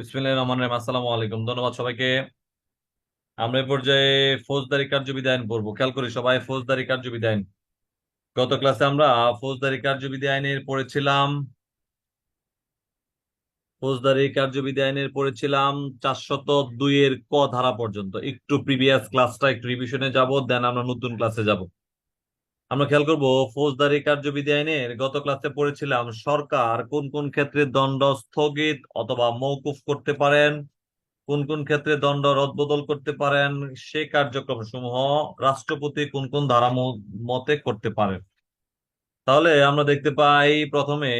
বিসমিল্লাহির রহমানির রহিম। আসসালামু আলাইকুম, ধন্যবাদ সবাইকে। আমরা এই পর্যায়ে ফৌজদারি কার্যবিধি আইন পড়বো। খেয়াল করি সবাই, ফৌজদারি কার্যবিধি আইন। গত ক্লাসে আমরা ফৌজদারি কার্যবিধি আইনের পড়েছিলাম। ফৌজদারি কার্যবিধি আইনের পড়েছিলাম 402 এর ক ধারা পর্যন্ত। একটু প্রিভিয়াস ক্লাসটা একটু রিভিশনে যাব, দেন আমরা নতুন ক্লাসে যাব। আমরা খেয়াল করব, ফৌজদারি কার্যবিধি আইনের গত ক্লাসে পড়েছিলাম সরকার কোন কোন ক্ষেত্রে দণ্ড স্থগিত অথবা মওকুফ করতে পারেন, কোন কোন ক্ষেত্রে দণ্ড রদবদল করতে পারেন, সে কার্যক্রম সমূহ রাষ্ট্রপতি কোন কোন ধারা মতে করতে পারেন। তাহলে আমরা দেখতে পাই প্রথমে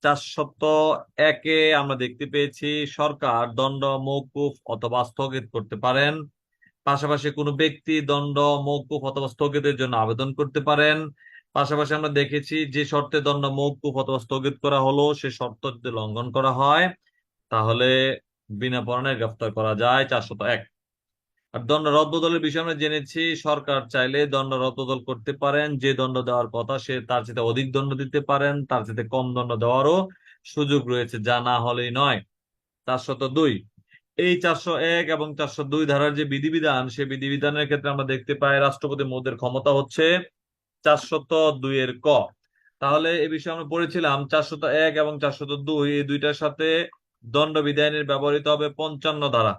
401-এ আমরা দেখতে পেয়েছি সরকার দণ্ড মওকুফ অথবা স্থগিত করতে পারেন। পাশাপাশি কোনো ব্যক্তি দণ্ড মওকুফ অথবা স্থগিতের জন্য আবেদন করতে পারেন। পাশাপাশি আমরা দেখেছি যে শর্তে দণ্ড মওকুফ অথবা স্থগিত করা হলো সে শর্ত যদি লঙ্ঘন করা হয় তাহলে বিনা পরোয়ানায় গ্রেফতার করা যায়। 401। আর দণ্ড রদবদলের বিষয়ে আমরা জেনেছি সরকার চাইলে দণ্ড রদবদল করতে পারেন। যে দণ্ড দেওয়ার কথা সে তার চেয়ে অধিক দণ্ড দিতে পারেন, তার চেয়ে কম দণ্ড দেওয়ারও সুযোগ রয়েছে, যা না হলেই নয়। 402। এই 401 এবং 402 ধারার যে বিধিবিধান, সে বিধিবিধানের ক্ষেত্রে আমরা দেখতে পাই রাষ্ট্রপতি মহোদয়ের ক্ষমতা হচ্ছে 402 এর ক। তাহলে এই বিষয়ে আমরা পড়েছিলাম 401 এবং 402 এই দুইটার সাথে দণ্ডবিধি আইনের ব্যবহৃত হবে 55 ধারা,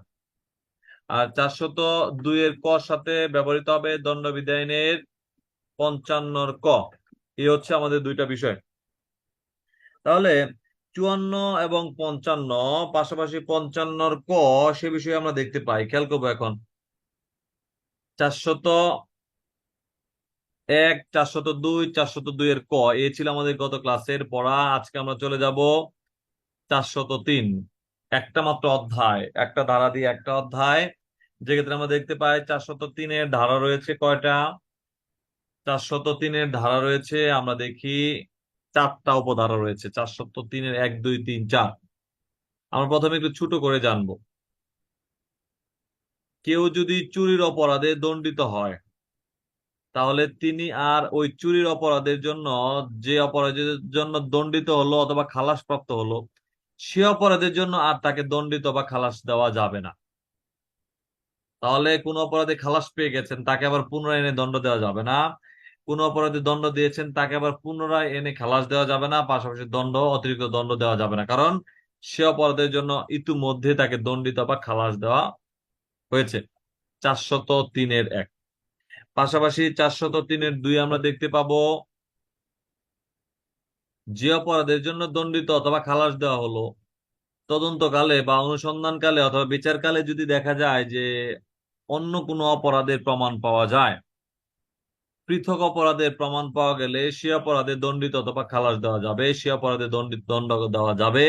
আর 402 এর ক সাথে ব্যবহৃত হবে দণ্ডবিধি আইনের 55 ক। এই হচ্ছে আমাদের দুইটা বিষয়। তাহলে 54 এবং 55, পাশাপাশি 55 ক, সে বিষয়ে আমরা দেখতে পাই। খেয়াল করবো এখন 401, 402, 402 এর ক। এ ছিল আমাদের গত ক্লাসের পড়া। আজকে আমরা চলে যাব 403। একটা মাত্র অধ্যায়, একটা ধারা দিয়ে একটা অধ্যায়। যেক্ষেত্রে আমরা দেখতে পাই 403-এর ধারা রয়েছে কয়টা? 403-এর ধারা রয়েছে, আমরা দেখি, চারটা উপধারা রয়েছে। 403-এর 1, 2, 3, 4। আমরা প্রথমে একটু ছোট করে জানবো। কেউ যদি চুরির অপরাধে দণ্ডিত হয় তাহলে তিনি আর ওই চুরির অপরাধের জন্য, যে অপরাধের জন্য দণ্ডিত হলো অথবা খালাসপ্রাপ্ত হলো, সে অপরাধের জন্য আর তাকে দণ্ডিত বা খালাস দেওয়া যাবে না। তাহলে কোন অপরাধে খালাস পেয়ে গেছেন তাকে আবার পুনরায় এনে দণ্ড দেওয়া যাবে না। কোন অপরাধে দণ্ড দিয়েছেন তাকে আবার পুনরায় এনে খালাস দেওয়া যাবে না। পাশাপাশি অতিরিক্ত দণ্ড দেওয়া যাবে না, কারণ সে অপরাধের জন্য ইতিমধ্যে তাকে দণ্ডিত বা খালাস দেওয়া হয়েছে। 403-এর 1। পাশাপাশি 403-এর 2 আমরা দেখতে পাবো, যে অপরাধের জন্য দণ্ডিত অথবা খালাস দেওয়া হলো, তদন্তকালে বা অনুসন্ধানকালে অথবা বিচারকালে যদি দেখা যায় যে অন্য কোনো অপরাধের প্রমাণ পাওয়া যায়, পৃথক অপরাধের প্রমাণ পাওয়া গেলে সে অপরাধে দণ্ডিত অথবা খালাস দেওয়া যাবে, সে অপরাধে দণ্ড দেওয়া যাবে,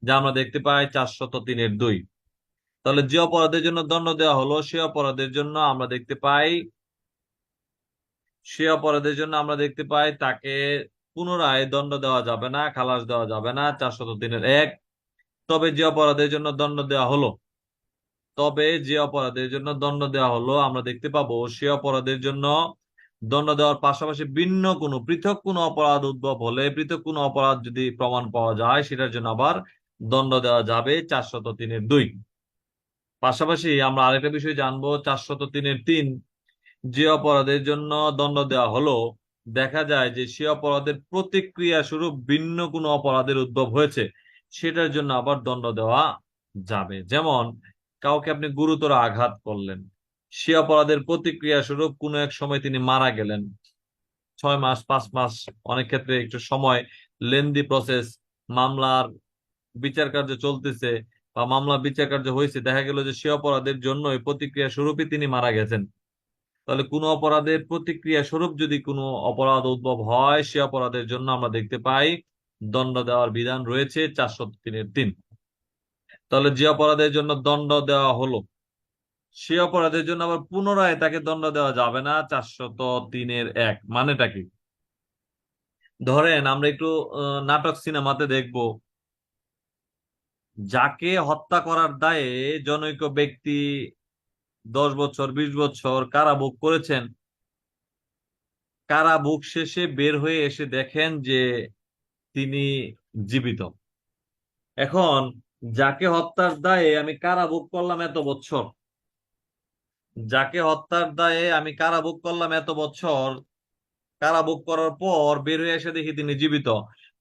যা আমরা দেখতে পাই 403-এর 2। তাহলে যে অপরাধের জন্য দণ্ড দেওয়া হলো সে অপরাধের জন্য আমরা দেখতে পাই, তাকে পুনরায় দণ্ড দেওয়া যাবে না, খালাস দেওয়া যাবে না। 403-এর 1। তবে যে অপরাধের জন্য দণ্ড দেওয়া হলো, আমরা দেখতে পাবো সে অপরাধের জন্য দণ্ড দেওয়ার পাশাপাশি ভিন্ন কোনো পৃথক কোনো অপরাধ উদ্ভব হলে, পৃথক কোনো অপরাধ যদি প্রমাণ পাওয়া যায়, সেটার জন্য আবার দণ্ড দেওয়া যাবে। 403-এর 2। পাশাপাশি আমরা আরেকটা বিষয় জানবো, 403-এর 3। যে অপরাধের জন্য দণ্ড দেওয়া হলো, দেখা যায় যে সে অপরাধের প্রতিক্রিয়া স্বরূপ ভিন্ন কোনো অপরাধের উদ্ভব হয়েছে, সেটার জন্য আবার দণ্ড দেওয়া যাবে। যেমন কাউকে আপনি গুরুতর আঘাত করলেন, সে অপরাধের প্রতিক্রিয়া স্বরূপ কোনো এক সময় তিনি মারা গেলেন, 6 মাস, 5 মাস, অনেক ক্ষেত্রে একটু সময়, লেন্দি প্রসেস, মামলার বিচার কার্য চলতেছে বা মামলা বিচার কার্য হয়েছে, দেখা গেল যে সে অপরাধের জন্য প্রতিক্রিয়া স্বরূপই তিনি মারা গেছেন। তাহলে কোনো অপরাধের প্রতিক্রিয়া স্বরূপ যদি কোনো অপরাধ উদ্ভব হয়, সে অপরাধের জন্য আমরা দেখতে পাই দণ্ড দেওয়ার বিধান রয়েছে 403-এর 3। তাহলে যে অপরাধের জন্য দণ্ড দেওয়া হলো, সে অপরাধের জন্য আবার পুনরায় তাকে দণ্ড দেওয়া যাবে না। 403-এর 1 মানেটা কি? ধরেন আমরা একটু নাটক সিনেমাতে দেখব, যাকে হত্যা করার দায়ে জনৈক ব্যক্তি 10 বছর, 20 বছর কারাভোগ করেছেন, কারাভোগ শেষে বের হয়ে এসে দেখেন যে তিনি জীবিত। এখন যাকে হত্যার দায়ে আমি কারাভোগ করলাম এত বছর, যাকে হত্যার দায়ে আমি কারাভোগ করলাম এত বছর, কারাভোগ করার পর বের হয়ে এসে দেখি তিনি জীবিত,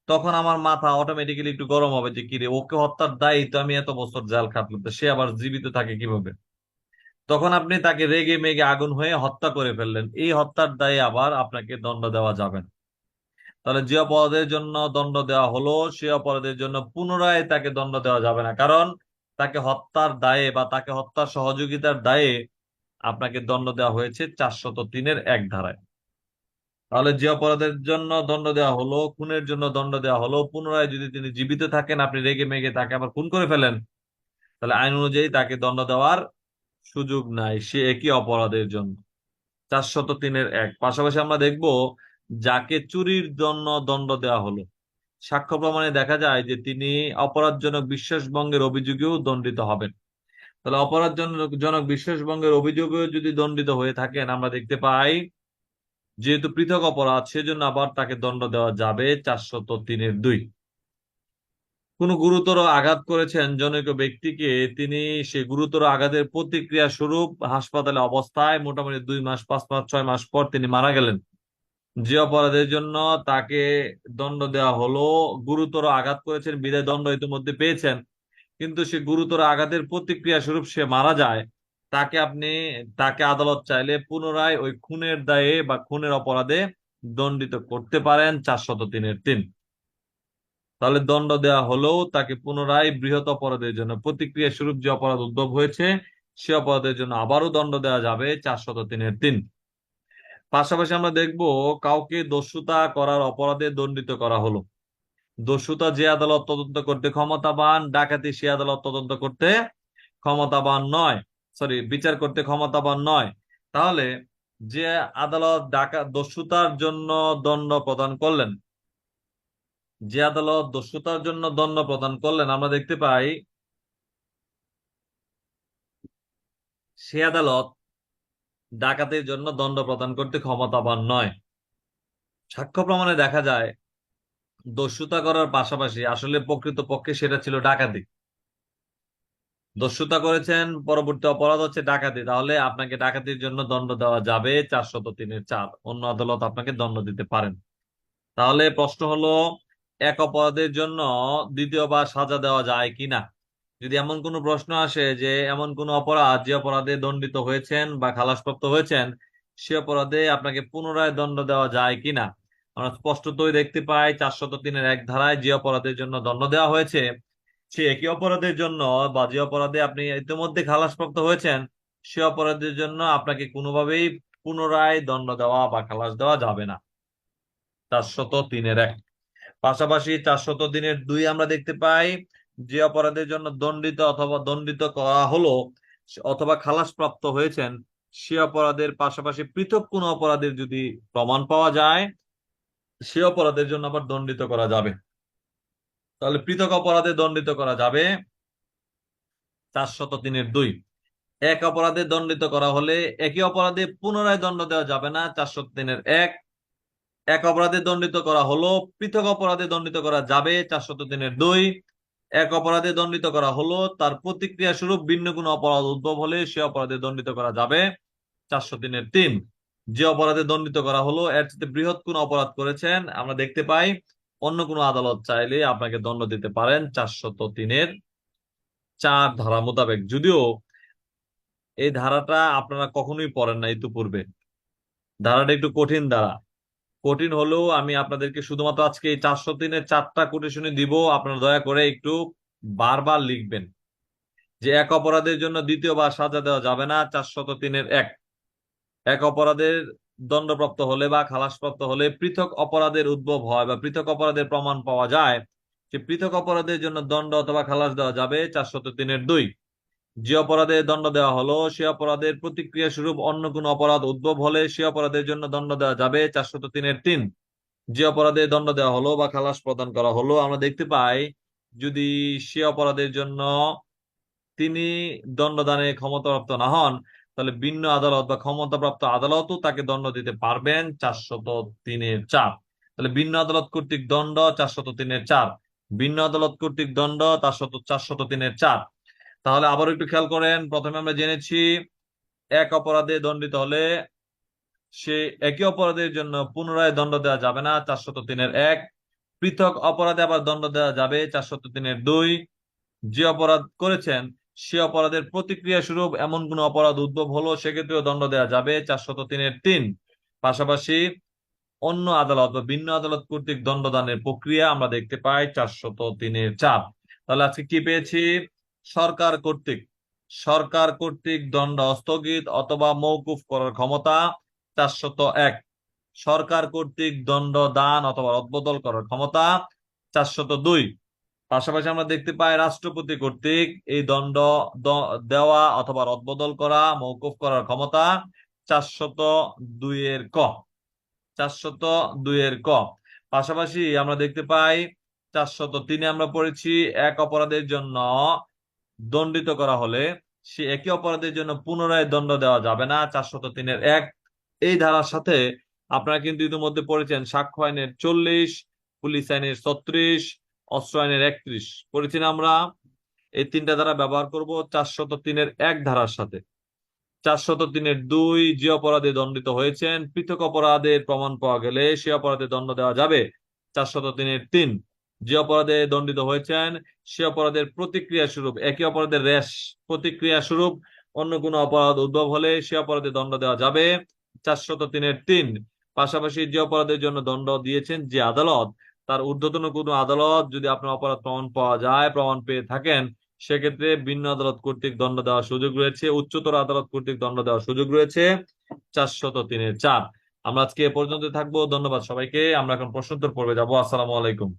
তখন আমার মাথা অটোমেটিক্যালি একটু গরম হবে যে কিরে, ওকে হত্যার দায়ী তো আমি এত বছর জেল খাটলাম, তো সে আবার জীবিত থাকে কিভাবে? তখন আপনি তাকে রেগে মেগে আগুন হয়ে হত্যা করে ফেললেন, এই হত্যার দায়ে আবার আপনাকে দণ্ড দেওয়া যাবে না। তাহলে যে অপরাধের জন্য দণ্ড দেওয়া হলো সে অপরাধের জন্য পুনরায় তাকে দণ্ড দেওয়া যাবে না, কারণ তাকে হত্যার দায়ে বা তাকে হত্যার সহযোগিতার দায়ে আপনাকে দণ্ড দেওয়া হয়েছে 403-1 ধারায়। তাহলে যে অপরাধের জন্য দণ্ড দেওয়া হলো, খুনের জন্য দণ্ড দেওয়া হলো, পুনরায় যদি তিনি জীবিত থাকেন, আপনি রেগে মেগে তাকে আবার খুন করে ফেলেন, তাহলে আইন অনুযায়ী তাকে দণ্ড দেওয়ার সুযোগ নাই, সে একই অপরাধের জন্য। 403-1। পাশাপাশি আমরা দেখব যাকে চুরির জন্য দণ্ড দেওয়া হলো, সাক্ষ্য প্রমাণে দেখা যায় যে তিনি অপরাধজনক বিশ্বাসভঙ্গের অভিযোগেও দণ্ডিত হবেন। তাহলে অপরাধজনক বিশ্বাসভঙ্গের অভিযোগেও যদি দণ্ডিত হয়ে থাকেন, আমরা দেখতে পাই যেহেতু পৃথক অপরাধ সেজন্য আবার তাকে দণ্ড দেওয়া যাবে 403-2। কোনো গুরুতর আঘাত করেছেন জনৈক ব্যক্তিকে, তিনি সে গুরুতর আঘাতের প্রতিক্রিয়া স্বরূপ হাসপাতালে অবস্থায় মোটামুটি 2 মাস, 5 মাস, 6 মাস পর তিনি মারা গেলেন। যে অপরাধের জন্য তাকে দণ্ড দেওয়া হলো, গুরুতর আঘাত করেছেন বিদায় দণ্ড ইতিমধ্যে পেয়েছেন, কিন্তু সে গুরুতর আঘাতের প্রতিক্রিয়া স্বরূপ সে মারা যায়, তাকে আপনি তাকে আদালত চাইলে পুনরায় ওই খুনের দায়ে বা খুনের অপরাধে দণ্ডিত করতে পারেন 403-3। তাহলে দণ্ড দেওয়া হলেও তাকে পুনরায় বৃহৎ অপরাধের জন্য, প্রতিক্রিয়া স্বরূপ যে অপরাধ উদ্ভব হয়েছে সে অপরাধের জন্য আবারও দণ্ড দেওয়া যাবে 403-3। পাশাপাশি আমরা দেখব কাউকে দস্যুতা করার অপরাধে দণ্ডিত করা হলো। দস্যুতা যে আদালত তদন্ত করতে ক্ষমতাবান, ডাকাতি সে আদালত তদন্ত করতে ক্ষমতাবান নয়, সরি বিচার করতে ক্ষমতাবান নয়। তাহলে যে আদালত দস্যুতার জন্য দণ্ড প্রদান করলেন, যে আদালত দস্যুতার জন্য দণ্ড প্রদান করলেন, আমরা দেখতে পাই সে আদালত ডাকাতির জন্য দণ্ড প্রদান করতে ক্ষমতাবান নয়। সাক্ষ্য প্রমাণে দেখা যায় দস্যুতা করার পাশাপাশি আসলে প্রকৃতপক্ষে সেটা ছিল ডাকাতি। দস্যুতা করেছেন, পরবর্তী অপরাধ হচ্ছে ডাকাতি, তাহলে আপনাকে ডাকাতির জন্য দণ্ড দেওয়া যাবে 403-4। অন্য আদালত আপনাকে দণ্ড দিতে পারেন। তাহলে প্রশ্ন হলো, এক অপরাধের জন্য দ্বিতীয়বার সাজা দেওয়া যায় কিনা। যদি এমন কোনো প্রশ্ন আসে যে এমন কোনো অপরাধ যে অপরাধে দণ্ডিত হয়েছেন বা খালাসপ্রাপ্ত হয়েছেন সে অপরাধে আপনাকে পুনরায় দণ্ড দেওয়া যায় কিনা, আমরা স্পষ্টতই দেখতে পাই 403-1 ধারায় যে অপরাধের জন্য দণ্ড দেওয়া হয়েছে সে একই অপরাধের জন্য বা যে অপরাধে আপনি ইতিমধ্যে খালাসপ্রাপ্ত হয়েছেন সে অপরাধের জন্য আপনাকে কোনোভাবেই পুনরায় দণ্ড দেওয়া বা খালাস দেওয়া যাবে না। 403-1। পাশাপাশি 403-2 আমরা দেখতে পাই যে অপরাধের জন্য দণ্ডিত অথবা দণ্ডিত করা হলো অথবা খালাসপ্রাপ্ত হয়েছেন সে অপরাধের পাশাপাশি পৃথক কোনো অপরাধের যদি প্রমাণ পাওয়া যায় সে অপরাধের জন্য আবার দণ্ডিত করা যাবে। তাহলে পৃথক অপরাধে দণ্ডিত করা যাবে 403-2। এক অপরাধে দণ্ডিত করা হলে একই অপরাধে পুনরায় দণ্ড দেওয়া যাবে না 403-1। এক অপরাধে দণ্ডিত করা হলো, পৃথক অপরাধে দণ্ডিত করা যাবে 403-2। এক অপরাধে দণ্ডিত করা হলো, তার প্রতিক্রিয়া স্বরূপ ভিন্ন কোনো অপরাধ উদ্ভব হলে সে অপরাধে দণ্ডিত করা যাবে 403-3। যে অপরাধে দণ্ডিত করা হলো এর চেয়ে বৃহৎ কোনো অপরাধ করেছেন, আমরা দেখতে পাই অন্য কোনো আদালত চাইলে আপনাকে দণ্ড দিতে পারেন 403-4 ধারা মোতাবেক। যদিও এই ধারাটা আপনারা কখনোই পড়েন না ইতিপূর্বে, ধারাটা একটু কঠিন ধারা। কঠিন হলেও আমি আপনাদেরকে শুধুমাত্র আজকে এই 403-4টা কোটেশনে দিব, আপনারা দয়া করে একটু বারবার লিখবেন যে এক অপরাধের জন্য দ্বিতীয়বার সাজা দেওয়া যাবে না 403-1। এক অপরাধের দণ্ডপ্রাপ্ত হলে বা খালাসপ্রাপ্ত হলে পৃথক অপরাধের উদ্ভব হয় বা পৃথক অপরাধের প্রমাণ পাওয়া যায় সে পৃথক অপরাধের জন্য দণ্ড অথবা খালাস দেওয়া যাবে 403-2। যে অপরাধে দণ্ড দেওয়া হলো সে অপরাধের প্রতিক্রিয়া স্বরূপ অন্য কোনো অপরাধ উদ্ভব হলে সে অপরাধের জন্য দণ্ড দেওয়া যাবে 403-3। যে অপরাধে দণ্ড দেওয়া হলো বা খালাস প্রদান করা হলো, আমরা দেখতে পাই যদি সে অপরাধের জন্য তিনি দণ্ডদানে ক্ষমতাপ্রাপ্ত না হন তাহলে ভিন্ন আদালত বা ক্ষমতাপ্রাপ্ত আদালতও তাকে দণ্ড দিতে পারবেন 403-4। তাহলে ভিন্ন আদালত কর্তৃক দণ্ড 403-4। ভিন্ন আদালত কর্তৃক দণ্ড 403-4। তাহলে আবার একটু খেয়াল করেন, প্রথমে আমরা জেনেছি এক অপরাধে দণ্ডিত হলে সে একই অপরাধের জন্য পুনরায় দণ্ড দেওয়া যাবে না, 403-1। পৃথক অপরাধে আবার দণ্ড দেওয়া যাবে, 403-2। যে অপরাধ করেছেন সে অপরাধের প্রতিক্রিয়া স্বরূপ এমন কোন অপরাধ উদ্ভব হলো সেক্ষেত্রেও দণ্ড দেওয়া যাবে, 403-3। পাশাপাশি অন্য আদালত বা ভিন্ন আদালত কর্তৃক দণ্ডদানের প্রক্রিয়া আমরা দেখতে পাই 403-4। তাহলে আজকে কি পেয়েছি? সরকার কর্তৃক সরকার কর্তৃক দণ্ড স্থগিত অথবা মওকুফ করার ক্ষমতা 401। সরকার কর্তৃক দণ্ড দান অথবা রদবদল করার ক্ষমতা 402। পাশাপাশি আমরা দেখতে পাই রাষ্ট্রপতি কর্তৃক এই দণ্ড দেওয়া অথবা রদবদল করা, মওকুফ করার ক্ষমতা 402-ক। 402-ক। পাশাপাশি আমরা দেখতে পাই 403-এ আমরা পড়েছি এক অপরাধের জন্য দণ্ডিত করা হলে সে একই অপরাধের জন্য পুনরায় দণ্ড দেওয়া যাবে না, 403-1। এই ধারার সাথে আপনারা কিন্তু ইতিমধ্যে পড়েছেন সাক্ষ্য আইনের 40, পুলিশ আইনের 36, অস্ত্র আইনের 31 পড়েছি না আমরা। এই তিনটা ধারা ব্যবহার করব 403-1 ধারার সাথে। 403-2, যে অপরাধে দণ্ডিত হয়েছেন পৃথক অপরাধের প্রমাণ পাওয়া গেলে সে অপরাধে দণ্ড দেওয়া যাবে, 403-3। যে অপরাধে দণ্ডিত হয়েছেন সে অপরাধের প্রতিক্রিয়া স্বরূপ একই অপরাধের রেশ প্রতিক্রিয়া স্বরূপ অন্য কোনো অপরাধ উদ্ভব হলে সে অপরাধে দণ্ড দেওয়া যাবে, 403-3। পাশাপাশি যে অপরাধের জন্য দণ্ড দিয়েছেন যে আদালত, তার ঊর্ধ্বতন কোনো আদালত যদি আপনার অপরাধ প্রমাণ পাওয়া যায়, প্রমাণ পেয়ে থাকেন, সেক্ষেত্রে ভিন্ন আদালত কর্তৃক দণ্ড দেওয়ার সুযোগ রয়েছে, উচ্চতর আদালত কর্তৃক দণ্ড দেওয়ার সুযোগ রয়েছে, 403-4। আমরা আজকে এ পর্যন্ত থাকবো। ধন্যবাদ সবাইকে। আমরা এখন প্রশ্নোত্তর পর্বে যাবো। আসসালামু আলাইকুম।